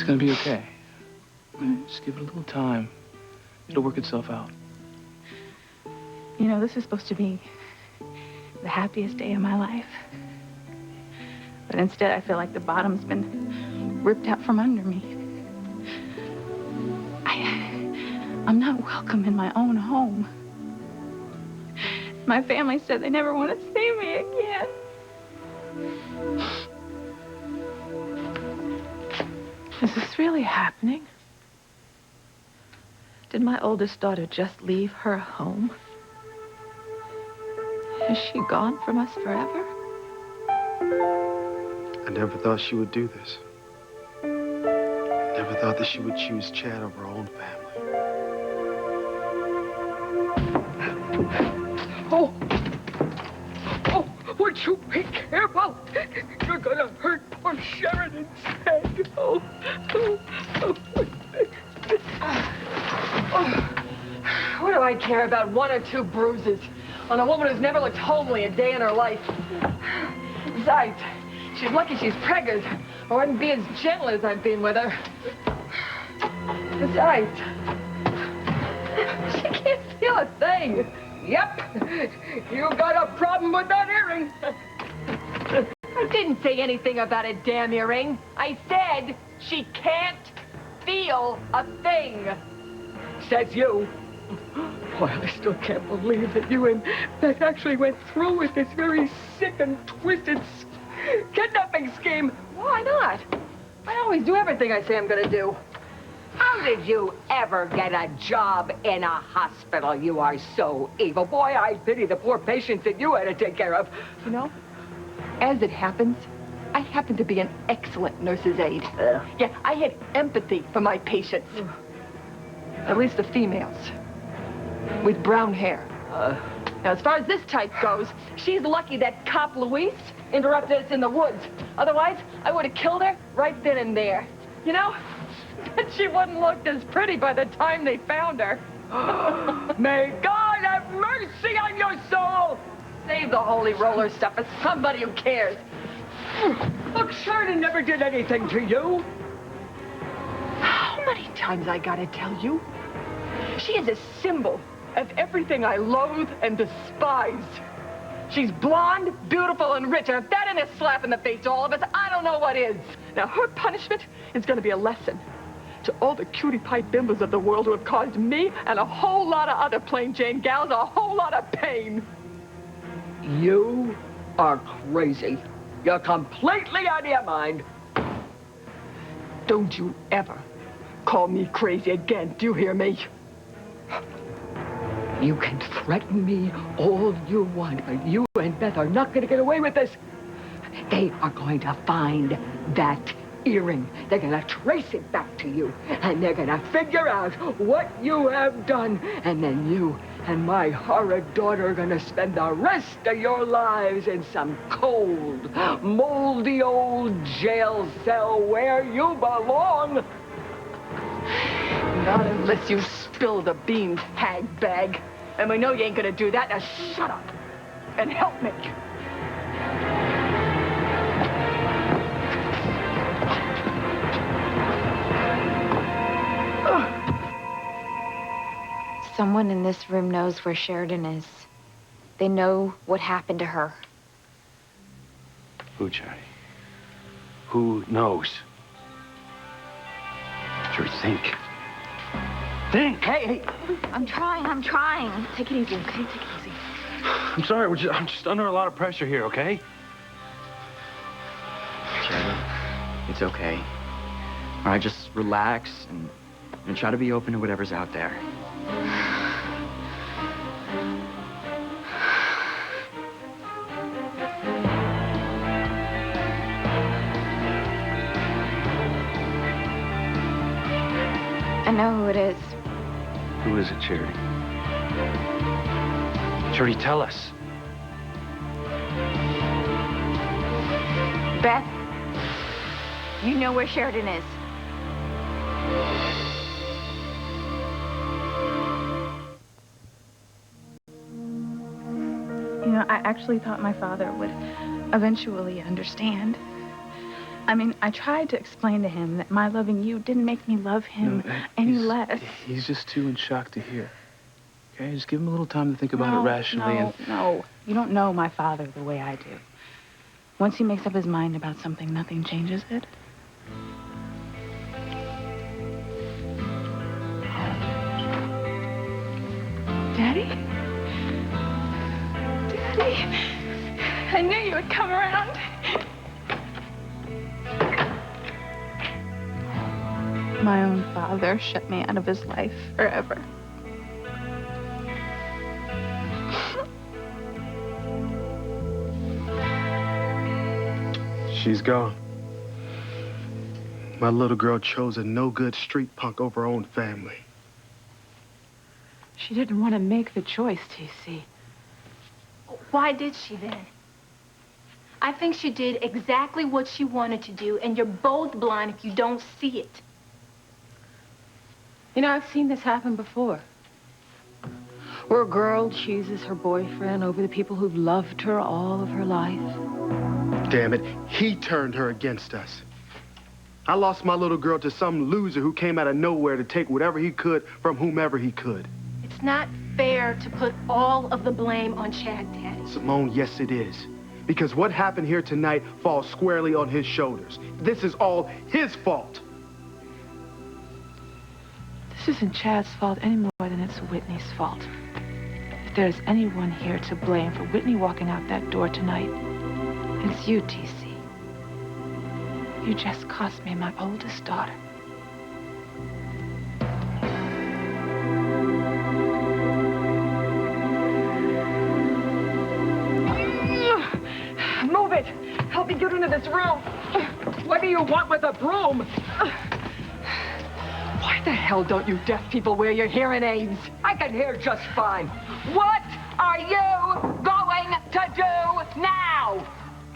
gonna be okay. Just give it a little time. It'll work itself out. You know, this is supposed to be the happiest day of my life. But instead, I feel like the bottom's been ripped out from under me. I'm not welcome in my own home. My family said they never want to see me again. Is this really happening? Did my oldest daughter just leave her home? Is she gone from us forever? I never thought she would do this. I never thought that she would choose Chad over her own family. Oh, would you be careful? You're gonna hurt poor Sheridan's head. What do I care about one or two bruises on a woman who's never looked homely a day in her life? Besides, she's lucky she's preggers, or I wouldn't be as gentle as I've been with her. Besides, she can't feel a thing. Yep, you got a problem with that earring. I didn't say anything about a damn earring. I said she can't feel a thing. Says you. Boy, I still can't believe that you and Beth actually went through with this very sick and twisted kidnapping scheme. Why not? I always do everything I say I'm gonna do. How did you ever get a job in a hospital? You are so evil. Boy, I pity the poor patients that you had to take care of. You know, as it happens, I happen to be an excellent nurse's aide. Yeah, I had empathy for my patients. At least the females. With brown hair. Now, as far as this type goes, she's lucky that cop Luis interrupted us in the woods. Otherwise, I would have killed her right then and there. You know? She wouldn't look as pretty by the time they found her. May God have mercy on your soul! Save the holy roller stuff for somebody who cares. Look, Sheridan never did anything to you. How many times I gotta tell you? She is a symbol of everything I loathe and despise. She's blonde, beautiful, and rich, and if that ain't a slap in the face to all of us, I don't know what is. Now, her punishment is gonna be a lesson to all the cutie pie bimbos of the world who have caused me and a whole lot of other plain Jane gals a whole lot of pain. You are crazy. You're completely out of your mind. Don't you ever call me crazy again, do you hear me? You can threaten me all you want, but you and Beth are not going to get away with this. They are going to find that earring. They're going to trace it back to you, and they're going to figure out what you have done. And then you and my horrid daughter are going to spend the rest of your lives in some cold, moldy old jail cell where you belong. Not unless you spill the beans, hag bag. And we know you ain't going to do that. Now shut up and help me. Someone in this room knows where Sheridan is. They know what happened to her. Who, Charlie? Who knows? Sure, think. Think! Hey! I'm trying. Take it easy, okay? Take it easy. I'm sorry, I'm just under a lot of pressure here, okay? Charlie, it's okay. All right, just relax and try to be open to whatever's out there. I know who it is. Who is it, Charity? Charity, tell us. Beth, you know where Sheridan is. You know, I actually thought my father would eventually understand. I mean, I tried to explain to him that my loving you didn't make me love him any less. He's just too in shock to hear. Okay, just give him a little time to think about it rationally. No. You don't know my father the way I do. Once he makes up his mind about something, nothing changes it. Daddy? Daddy? I knew you would come around. My own father shut me out of his life forever. She's gone. My little girl chose a no-good street punk over her own family. She didn't want to make the choice, TC. Why did she then? I think she did exactly what she wanted to do, and you're both blind if you don't see it. You know, I've seen this happen before. Where a girl chooses her boyfriend over the people who've loved her all of her life. Damn it, he turned her against us. I lost my little girl to some loser who came out of nowhere to take whatever he could from whomever he could. It's not fair to put all of the blame on Chad, Daddy. Simone, yes it is. Because what happened here tonight falls squarely on his shoulders. This is all his fault. This isn't Chad's fault any more than it's Whitney's fault. If there's anyone here to blame for Whitney walking out that door tonight, it's you, TC. You just cost me my oldest daughter. Move it! Help me get into this room! What do you want with a broom? Why the hell don't you deaf people wear your hearing aids? I can hear just fine. What are you going to do now?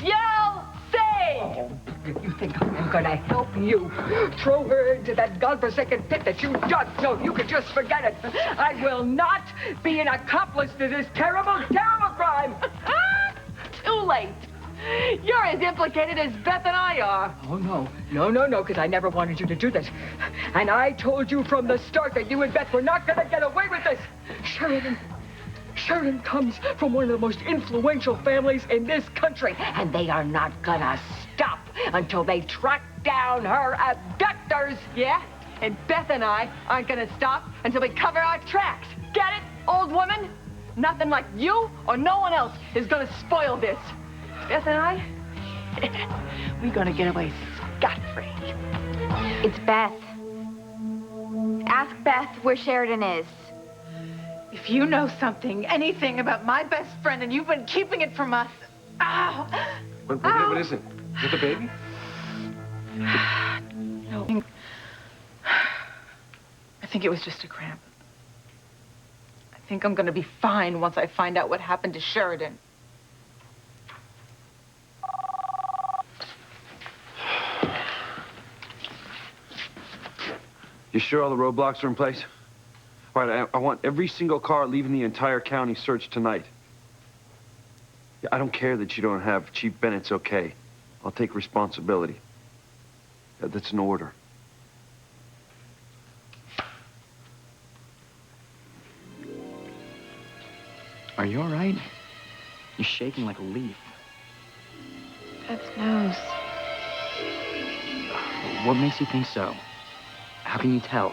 Yell, say! Oh, if you think I'm gonna help you, throw her into that godforsaken pit that you dug so you could just forget it. I will not be an accomplice to this terrible, terrible crime. Too late. You're as implicated as Beth and I are. Oh, no, because I never wanted you to do this. And I told you from the start that you and Beth were not going to get away with this. Sheridan comes from one of the most influential families in this country, and they are not going to stop until they track down her abductors. Yeah? And Beth and I aren't going to stop until we cover our tracks. Get it, old woman? Nothing like you or no one else is going to spoil this. Beth and I, we're gonna get away scot-free. It's Beth. Ask Beth where Sheridan is. If you know something, anything about my best friend, and you've been keeping it from us. Ow! What is it? Is it the baby? No. I think it was just a cramp. I think I'm gonna be fine once I find out what happened to Sheridan. You sure all the roadblocks are in place? All right, I want every single car leaving the entire county searched tonight. Yeah, I don't care that you don't have Chief Bennett's okay. I'll take responsibility. Yeah, that's an order. Are you all right? You're shaking like a leaf. Beth's nose. What makes you think so? How can you tell?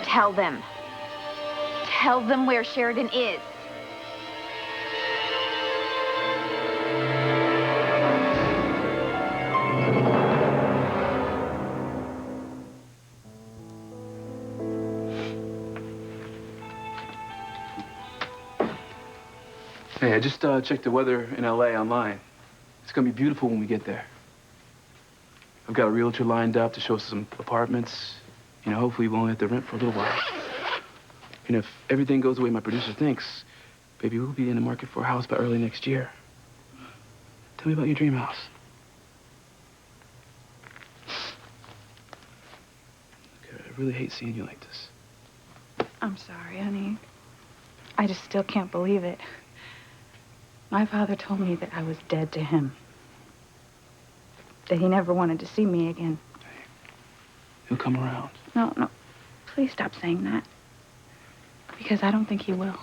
Tell them. Tell them where Sheridan is. Hey, I just checked the weather in LA online. It's gonna be beautiful when we get there. I've got a realtor lined up to show us some apartments. You know, hopefully we won't have to rent for a little while. You know, if everything goes the way my producer thinks, baby, we'll be in the market for a house by early next year. Tell me about your dream house. Okay, I really hate seeing you like this. I'm sorry, honey. I just still can't believe it. My father told me that I was dead to him. That he never wanted to see me again. He'll come around. No, no. Please stop saying that. Because I don't think he will.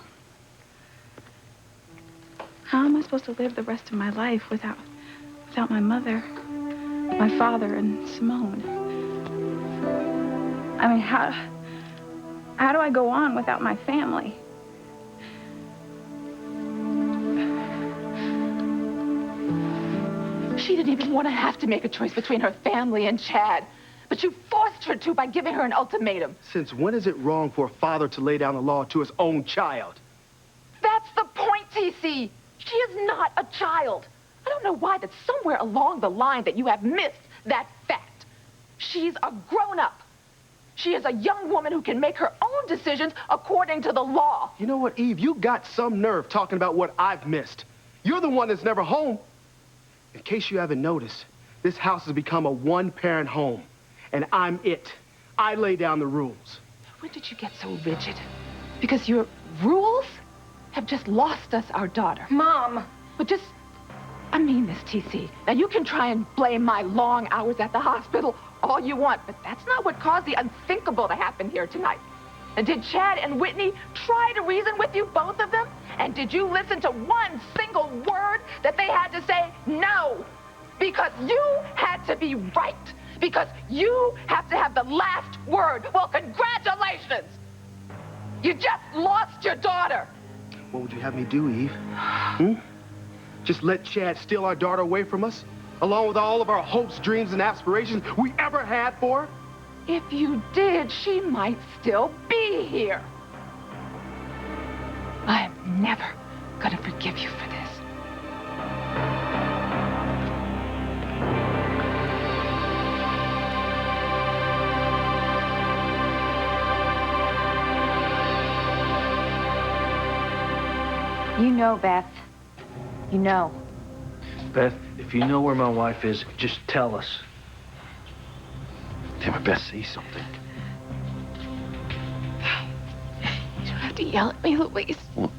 How am I supposed to live the rest of my life without my mother, my father, and Simone? I mean, how do I go on without my family? She didn't even want to have to make a choice between her family and Chad. But you forced her to by giving her an ultimatum. Since when is it wrong for a father to lay down the law to his own child? That's the point, TC. She is not a child. I don't know why, that somewhere along the line that you have missed that fact. She's a grown-up. She is a young woman who can make her own decisions according to the law. You know what, Eve? You got some nerve talking about what I've missed. You're the one that's never home. In case you haven't noticed, this house has become a one-parent home, and I'm it. I lay down the rules. When did you get so rigid? Because your rules have just lost us our daughter. Mom! But I mean this, TC. Now, you can try and blame my long hours at the hospital all you want, but that's not what caused the unthinkable to happen here tonight. And did Chad and Whitney try to reason with you, both of them? And did you listen to one single word that they had to say? No! Because you had to be right. Because you have to have the last word. Well, congratulations! You just lost your daughter. What would you have me do, Eve? Just let Chad steal our daughter away from us? Along with all of our hopes, dreams, and aspirations we ever had for her? If you did, she might still be here. I am never gonna forgive you for this. You know, Beth. You know. Beth, if you know where my wife is, just tell us. Damn it, Beth, say something. You don't have to yell at me, Louise. Well,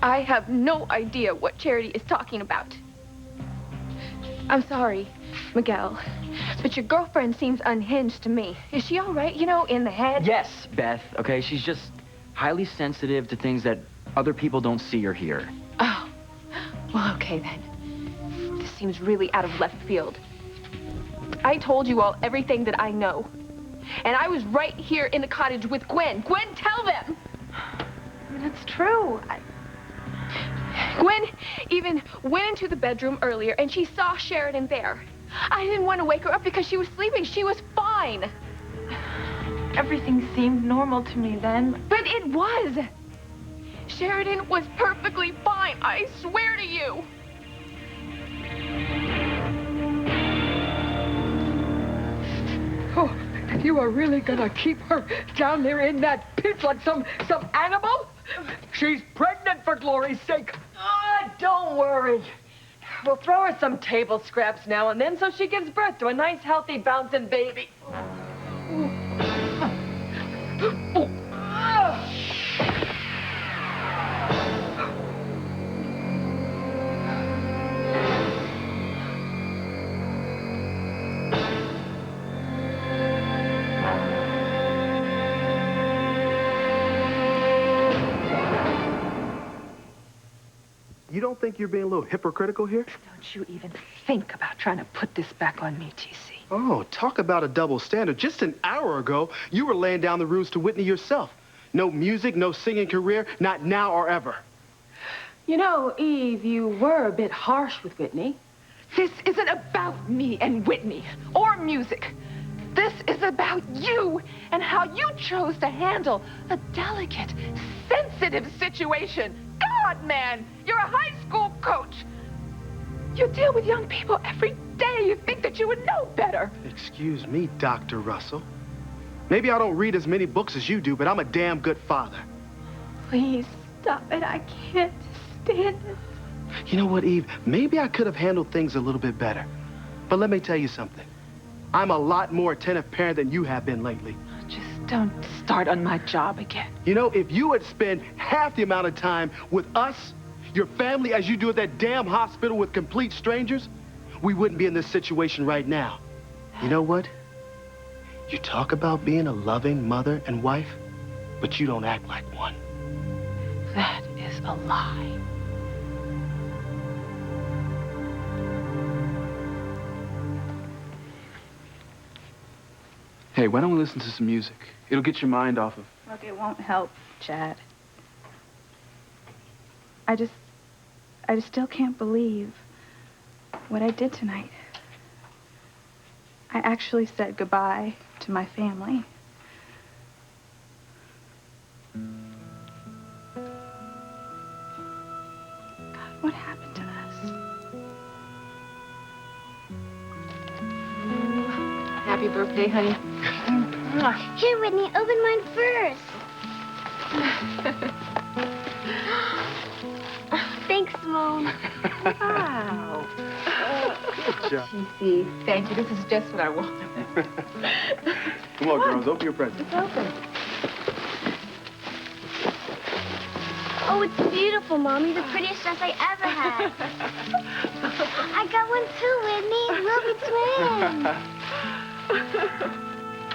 I have no idea what Charity is talking about. I'm sorry, Miguel, but your girlfriend seems unhinged to me. Is she all right, in the head? Yes, Beth, okay? She's just highly sensitive to things that other people don't see or hear. Oh, well, okay then. This seems really out of left field. I told you all everything that I know. And I was right here in the cottage with Gwen. Gwen, tell them! That's true. Gwen even went into the bedroom earlier and she saw Sheridan there. I didn't want to wake her up because she was sleeping. She was fine. Everything seemed normal to me then. But it was. Sheridan was perfectly fine. I swear to you. Oh, you are really gonna keep her down there in that pit like some animal? She's pregnant, for glory's sake. Don't worry. We'll throw her some table scraps now and then so she gives birth to a nice, healthy, bouncing baby. You don't think you're being a little hypocritical here? Don't you even think about trying to put this back on me, TC. Oh, talk about a double standard. Just an hour ago, you were laying down the rules to Whitney yourself. No music, no singing career, not now or ever. You know, Eve, you were a bit harsh with Whitney. This isn't about me and Whitney or music. This is about you and how you chose to handle a delicate, sensitive situation. God, man, you're a high school coach. You deal with young people every day. You think that you would know better. Excuse me, Dr. Russell. Maybe I don't read as many books as you do, but I'm a damn good father. Please, stop it. I can't stand it. You know what, Eve? Maybe I could have handled things a little bit better. But let me tell you something. I'm a lot more attentive parent than you have been lately. Just Don't start on my job again. You know, if you would spend half the amount of time with us, your family, as you do at that damn hospital with complete strangers, we wouldn't be in this situation right now. You know what? You talk about being a loving mother and wife, but you don't act like one. That is a lie. Hey, why don't we listen to some music? It'll get your mind off of... Look, it won't help, Chad. I just still can't believe what I did tonight. I actually said goodbye to my family. God, what happened to us? Happy birthday, honey. Here, Whitney, open mine first. Thanks, Mom. Wow. Good job. See, thank you. This is just what I wanted. Come on, girls, open your presents. It's open. Oh, it's beautiful, Mommy. The prettiest dress I ever had. I got one too, Whitney. We'll be twins.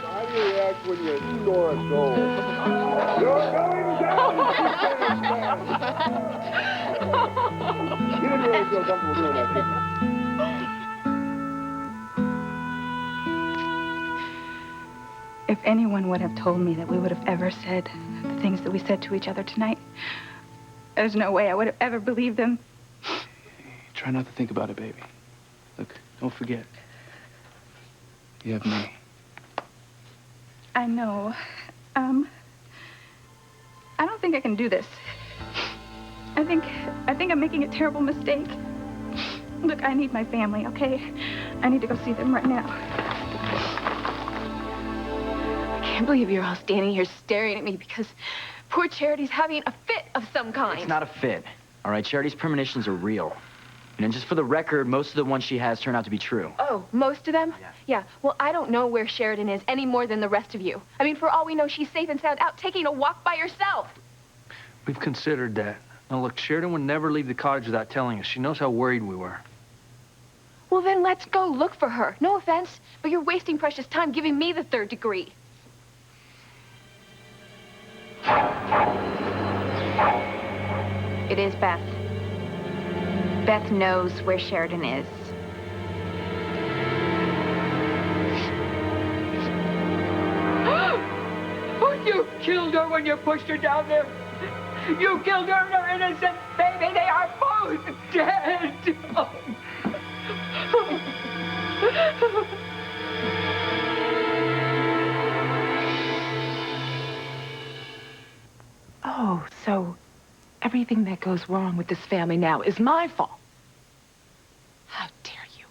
How do you react when you score a goal? You're going down! You didn't really feel comfortable doing that, did you? If anyone would have told me that we would have ever said the things that we said to each other tonight, there's no way I would have ever believed them. Try not to think about it, baby. Look, don't forget. You have me. I know. I don't think I can do this. I think I'm making a terrible mistake. Look, I need my family, okay? I need to go see them right now. I can't believe you're all standing here staring at me because poor Charity's having a fit of some kind. It's not a fit. All right, Charity's premonitions are real. And just for the record, most of the ones she has turn out to be true. Oh, most of them? Yeah. Well, I don't know where Sheridan is any more than the rest of you. I mean, for all we know, she's safe and sound out taking a walk by herself. We've considered that. Now, look, Sheridan would never leave the cottage without telling us. She knows how worried we were. Well, then let's go look for her. No offense, but you're wasting precious time giving me the third degree. It is Beth. Beth knows where Sheridan is. Oh, you killed her when you pushed her down there. You killed her and her innocent baby. They are both dead. Oh, so everything that goes wrong with this family now is my fault. How dare you?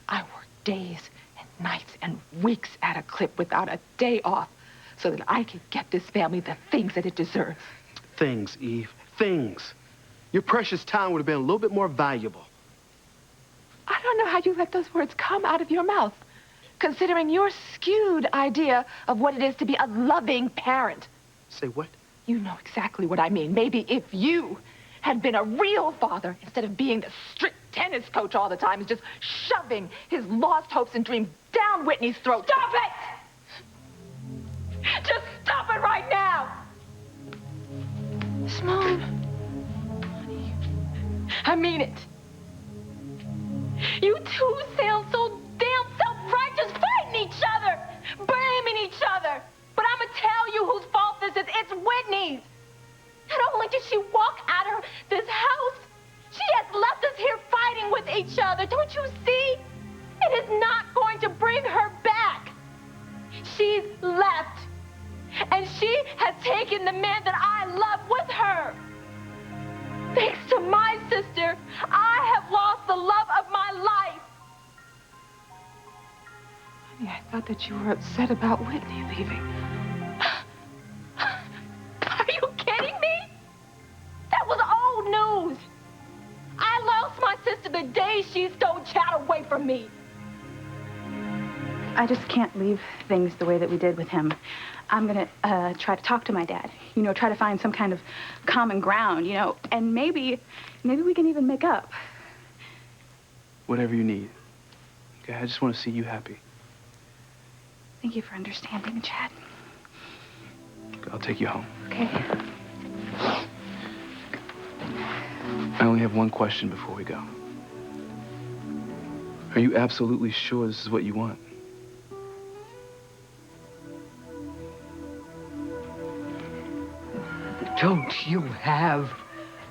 I worked days and nights and weeks at a clip without a day off so that I could get this family the things that it deserves. Things, Eve. Things. Your precious time would have been a little bit more valuable. I don't know how you let those words come out of your mouth, considering your skewed idea of what it is to be a loving parent. Say what? You know exactly what I mean. Maybe if you had been a real father, instead of being the strict tennis coach all the time, and just shoving his lost hopes and dreams down Whitney's throat. Stop it! Just stop it right now! Simone. Honey, I mean it. You two sound so damn self-righteous, fighting each other, blaming each other. But I'm gonna tell you whose fault this is. It's Whitney's. Not only did she walk out of this house, she has left us here fighting with each other. Don't you see? It is not going to bring her back. She's left. And she has taken the man that I love with her. Thanks to my sister, I have lost the love of my life. Honey, I thought that you were upset about Whitney leaving. Are you kidding me? That was old news. I lost my sister the day she stole Chad away from me. I just can't leave things the way that we did with him. I'm gonna try to talk to my dad. You know, try to find some kind of common ground, you know, and maybe we can even make up. Whatever you need. Okay, I just want to see you happy. Thank you for understanding, Chad. I'll take you home. Okay. I only have one question before we go. Are you absolutely sure this is what you want? Don't you have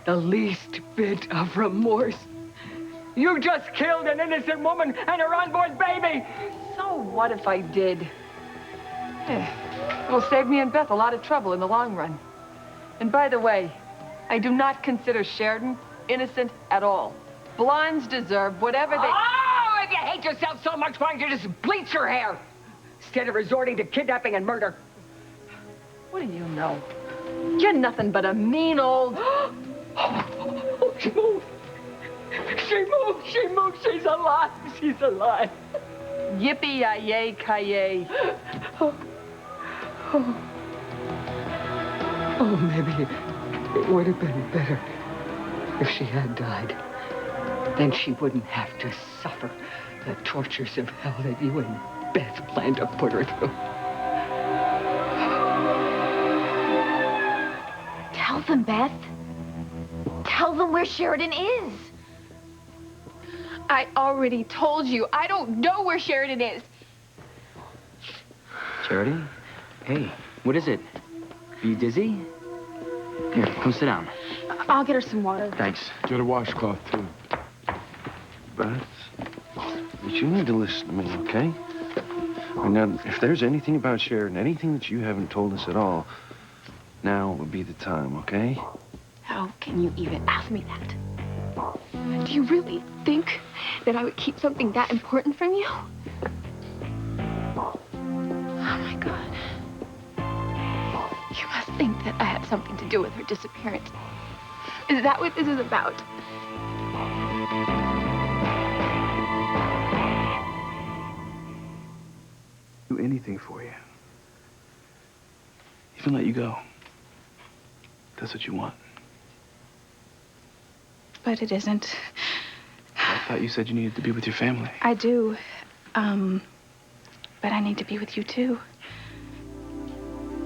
the least bit of remorse? You just killed an innocent woman and her unborn baby. So what if I did? It'll save me and Beth a lot of trouble in the long run. And by the way, I do not consider Sheridan innocent at all. Blondes deserve whatever they... Oh, if you hate yourself so much, why don't you just bleach your hair instead of resorting to kidnapping and murder? What do you know? You're nothing but a mean old... Oh, she moved. She moved. She moved. She's alive. She's alive. Yippee-yi-yay-ki-yay. Oh, maybe it would have been better if she had died. Then she wouldn't have to suffer the tortures of hell that you and Beth planned to put her through. Tell them, Beth. Tell them where Sheridan is. I already told you. I don't know where Sheridan is. Charity? Hey, what is it? Are you dizzy? Here, come sit down. I'll get her some water. Thanks. Get a washcloth, too. Beth, you need to listen to me, okay? Now, if there's anything about Sheridan, anything that you haven't told us at all, now would be the time, okay? How can you even ask me that? Do you really think that I would keep something that important from you? Oh, my God. You must think that I had something to do with her disappearance. Is that what this is about? Do anything for you. Even let you go. That's what you want. But it isn't. I thought you said you needed to be with your family. I do. But I need to be with you, too.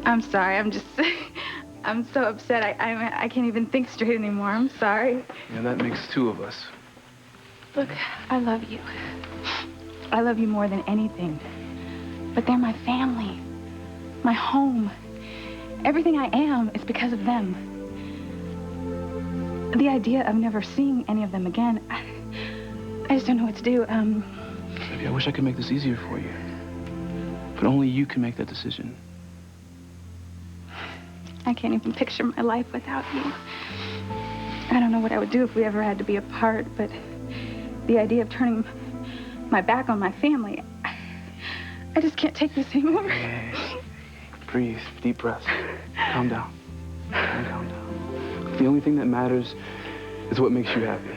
I'm sorry. I'm so upset. I can't even think straight anymore. I'm sorry. Yeah, that makes two of us. Look, I love you. I love you more than anything. But they're my family, my home. Everything I am is because of them. The idea of never seeing any of them again, I just don't know what to do. Baby, I wish I could make this easier for you. But only you can make that decision. I can't even picture my life without you. I don't know what I would do if we ever had to be apart, but the idea of turning my back on my family, I just can't take this anymore. Breathe, deep breaths. Calm down. Calm down. The only thing that matters is what makes you happy.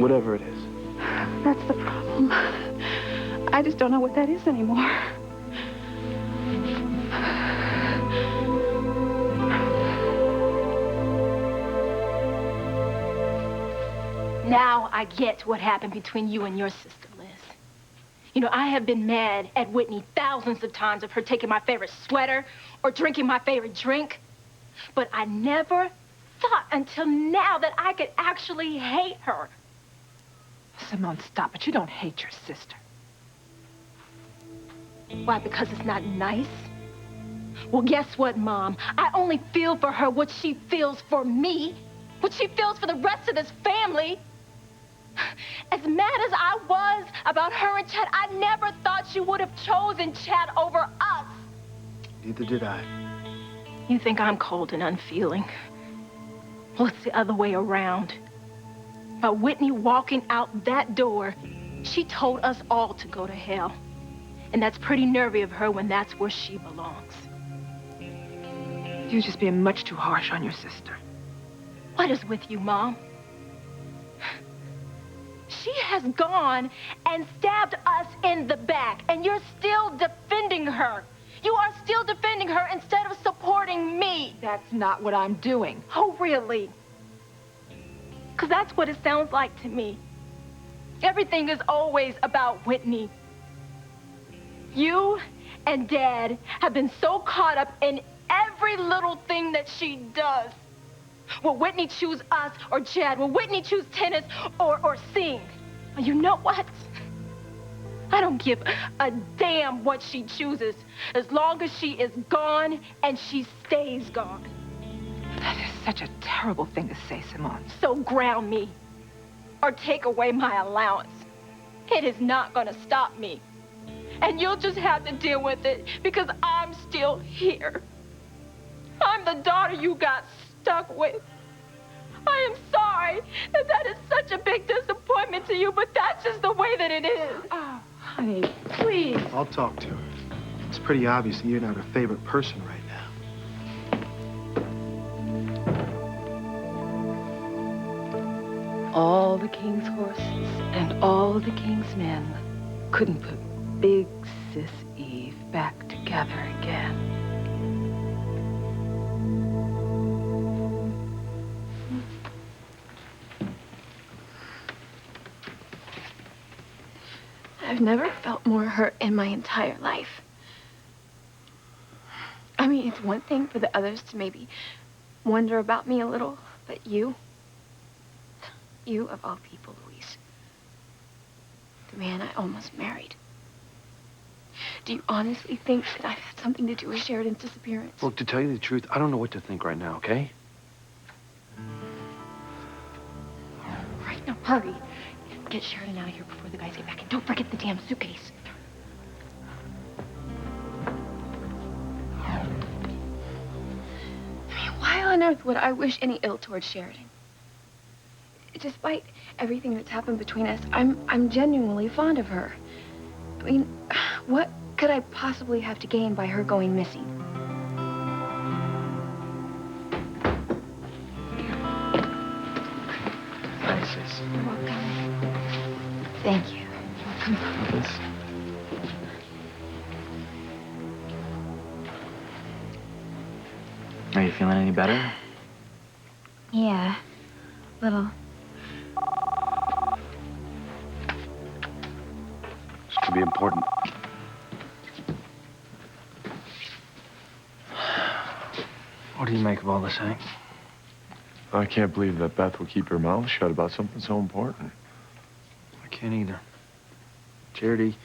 Whatever it is. That's the problem. I just don't know what that is anymore. Now I get what happened between you and your sister, Liz. You know, I have been mad at Whitney thousands of times of her taking my favorite sweater or drinking my favorite drink. But I never thought until now that I could actually hate her. Simone, stop it. You don't hate your sister. Why, because it's not nice? Well, guess what, Mom? I only feel for her what she feels for me, what she feels for the rest of this family. As mad as I was about her and Chad, I never thought she would have chosen Chad over us. Neither did I. You think I'm cold and unfeeling? Well, it's the other way around. By Whitney walking out that door, she told us all to go to hell. And that's pretty nervy of her when that's where she belongs. You're just being much too harsh on your sister. What is with you, Mom? She has gone and stabbed us in the back, and you're still defending her. You are still defending her instead of supporting me. That's not what I'm doing. Oh, really? Because that's what it sounds like to me. Everything is always about Whitney. You and Dad have been so caught up in every little thing that she does. Will Whitney choose us or Chad? Will Whitney choose tennis or sing? You know what? I don't give a damn what she chooses, as long as she is gone and she stays gone. That is such a terrible thing to say, Simone. So ground me, or take away my allowance. It is not gonna stop me. And you'll just have to deal with it, because I'm still here. I'm the daughter you got stuck with. I am sorry that is such a big disappointment to you, but that's just the way that it is. Oh, honey, please. I'll talk to her. It's pretty obvious that you're not her favorite person right now. All the king's horses and all the king's men couldn't put Big Sis Eve back together again. I've never felt more hurt in my entire life. I mean, it's one thing for the others to maybe wonder about me a little, but you of all people, Louise, the man I almost married. Do you honestly think that I've had something to do with Sheridan's disappearance? Look, to tell you the truth, I don't know what to think right now, okay? Right, now hurry. Get Sheridan out of here before the guys get back, and don't forget the damn suitcase. I mean, why on earth would I wish any ill towards Sheridan? Despite everything that's happened between us, I'm genuinely fond of her. I mean, what could I possibly have to gain by her going missing? Thanks, sis. You're welcome. Thank you. Are you feeling any better? Yeah, little. This could be important. What do you make of all this, Hank? I can't believe that Beth would keep her mouth shut about something so important. I can't either. Charity,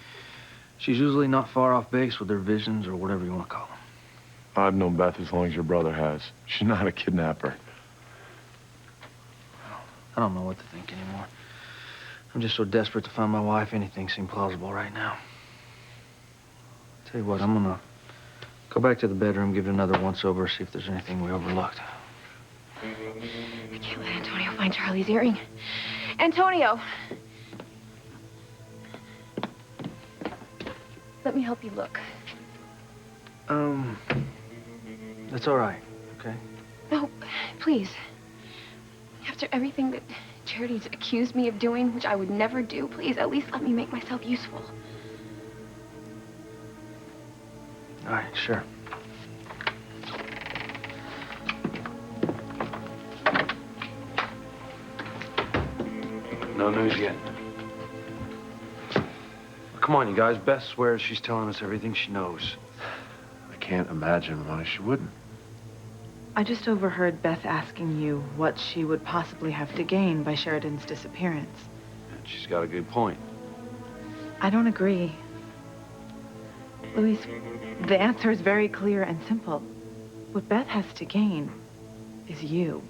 she's usually not far off base with her visions or whatever you want to call them. I've known Beth as long as your brother has. She's not a kidnapper. I don't know what to think anymore. I'm just so desperate to find my wife, anything seems plausible right now. Tell you what, I'm gonna go back to the bedroom, give it another once-over, see if there's anything we overlooked. I can't let Antonio find Charlie's earring. Antonio! Let me help you look. That's all right, okay? No, please. After everything that Charity's accused me of doing, which I would never do, please, at least let me make myself useful. All right, sure. No news yet. Come on, you guys. Beth swears she's telling us everything she knows. I can't imagine why she wouldn't. I just overheard Beth asking you what she would possibly have to gain by Sheridan's disappearance. And she's got a good point. I don't agree. Louise, the answer is very clear and simple. What Beth has to gain is you.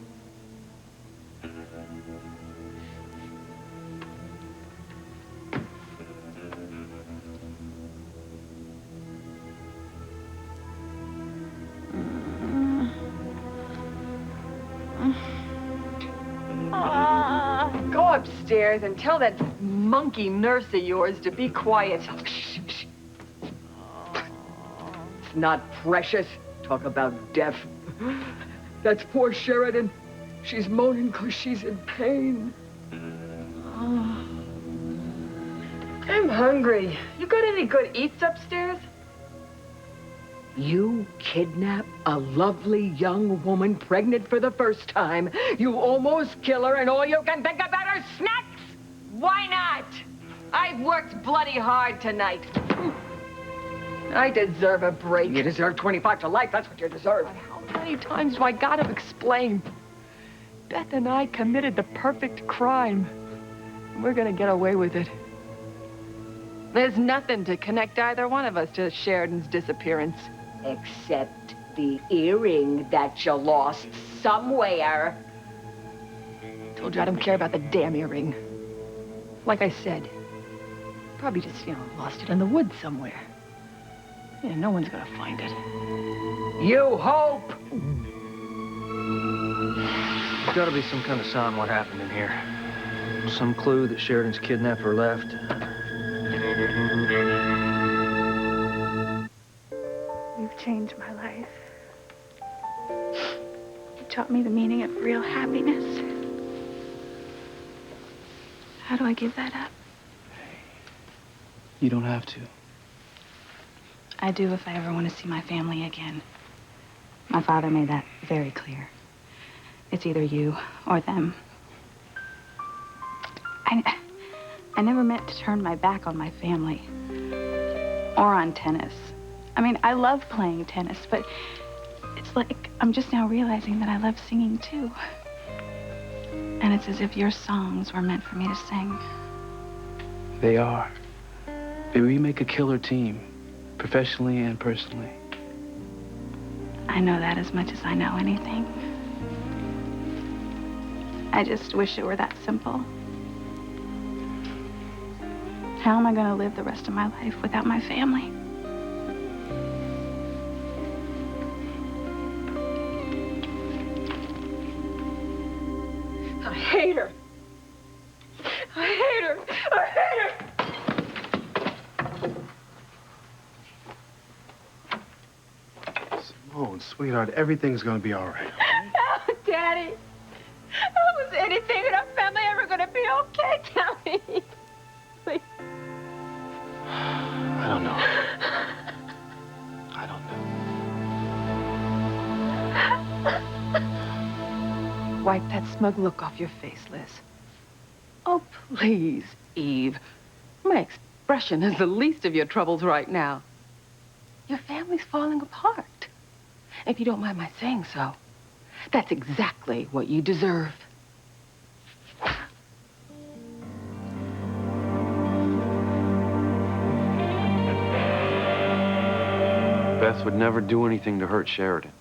Go upstairs and tell that monkey nurse of yours to be quiet. It's not precious. Talk about death. That's poor Sheridan. She's moaning because she's in pain. I'm hungry. You got any good eats upstairs? You kidnap a lovely young woman pregnant for the first time. You almost kill her, and all you can think about are snacks? Why not? I've worked bloody hard tonight. I deserve a break. You deserve 25 to life. That's what you deserve. How many times do I gotta explain? Beth and I committed the perfect crime. We're gonna get away with it. There's nothing to connect either one of us to Sheridan's disappearance. Except the earring that you lost somewhere. Told you I don't care about the damn earring. Like I said, probably just, lost it in the woods somewhere. Yeah, no one's gonna find it. You hope! There's gotta be some kind of sign what happened in here. Some clue that Sheridan's kidnapper left. You've changed my life. You taught me the meaning of real happiness. How do I give that up? You don't have to. I do if I ever want to see my family again. My father made that very clear. It's either you or them. I never meant to turn my back on my family or on tennis. I mean, I love playing tennis, but it's like I'm just now realizing that I love singing too. And it's as if your songs were meant for me to sing. They are. Baby, we make a killer team, professionally and personally. I know that as much as I know anything. I just wish it were that simple. How am I going to live the rest of my life without my family? I hate her. I hate her. I hate her. Simone, sweetheart, everything's gonna be all right. Oh, Daddy. Oh, was anything in our family ever going to be okay? Tell me. Please. I don't know. I don't know. Wipe that smug look off your face, Liz. Oh, please, Eve. My expression is the least of your troubles right now. Your family's falling apart. If you don't mind my saying so, that's exactly what you deserve. Beth would never do anything to hurt Sheridan.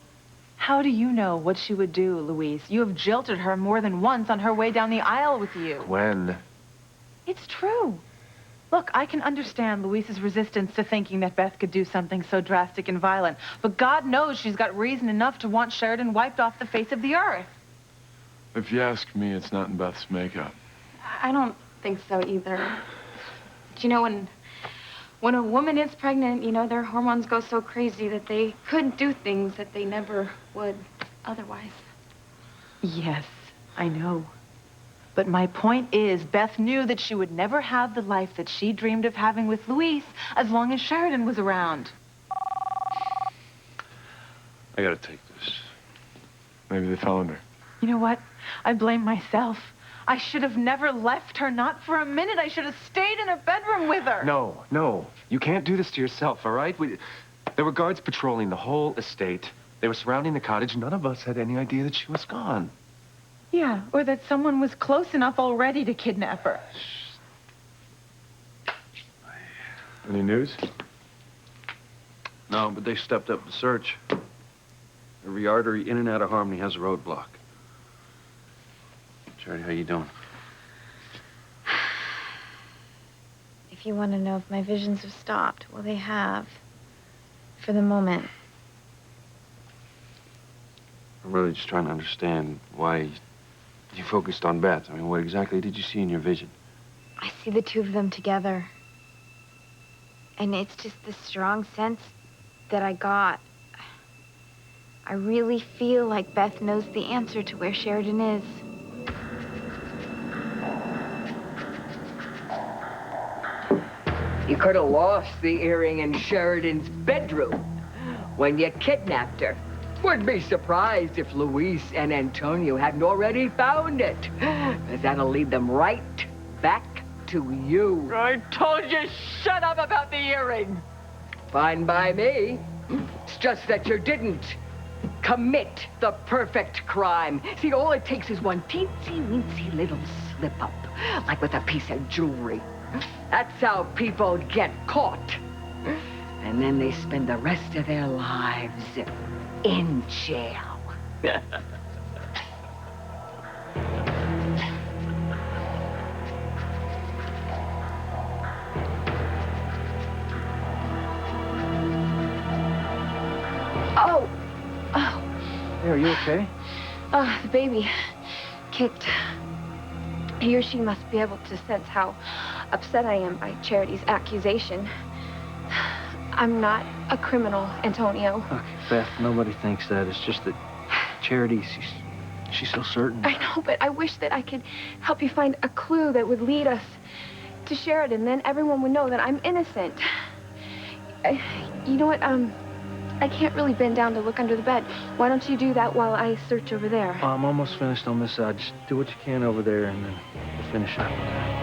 How do you know what she would do, Louise? You have jilted her more than once on her way down the aisle with you. Gwen. It's true. Look, I can understand Louise's resistance to thinking that Beth could do something so drastic and violent. But God knows she's got reason enough to want Sheridan wiped off the face of the earth. If you ask me, it's not in Beth's makeup. I don't think so either. But you know, when a woman is pregnant, their hormones go so crazy that they could do things that they never would otherwise. Yes, I know. But my point is, Beth knew that she would never have the life that she dreamed of having with Louise as long as Sheridan was around. I gotta take this. Maybe they found her. You know what? I blame myself. I should have never left her, not for a minute. I should have stayed in her bedroom with her. No. You can't do this to yourself, all right? There were guards patrolling the whole estate. They were surrounding the cottage. None of us had any idea that she was gone. Yeah, or that someone was close enough already to kidnap her. Any news? No, but they stepped up the search. Every artery in and out of Harmony has a roadblock. Charity, how you doing? If you want to know if my visions have stopped, well, they have. For the moment. I'm really just trying to understand why you focused on Beth. I mean, what exactly did you see in your vision? I see the two of them together. And it's just the strong sense that I got. I really feel like Beth knows the answer to where Sheridan is. You could have lost the earring in Sheridan's bedroom when you kidnapped her. Would be surprised if Luis and Antonio hadn't already found it. 'Cause that'll lead them right back to you. I told you, shut up about the earring. Fine by me. It's just that you didn't commit the perfect crime. See, all it takes is one teensy-weensy little slip-up, like with a piece of jewelry. That's how people get caught. And then they spend the rest of their lives in jail. Oh. Hey, are you okay? The baby kicked. He or she must be able to sense how upset I am by Charity's accusation. I'm not a criminal, Antonio. Okay, Beth, nobody thinks that. It's just that Charity, she's so certain. I know, but I wish that I could help you find a clue that would lead us to Sheridan. Then everyone would know that I'm innocent. You know what, I can't really bend down to look under the bed. Why don't you do that while I search over there? I'm almost finished on this side. Just do what you can over there, and then we'll finish up.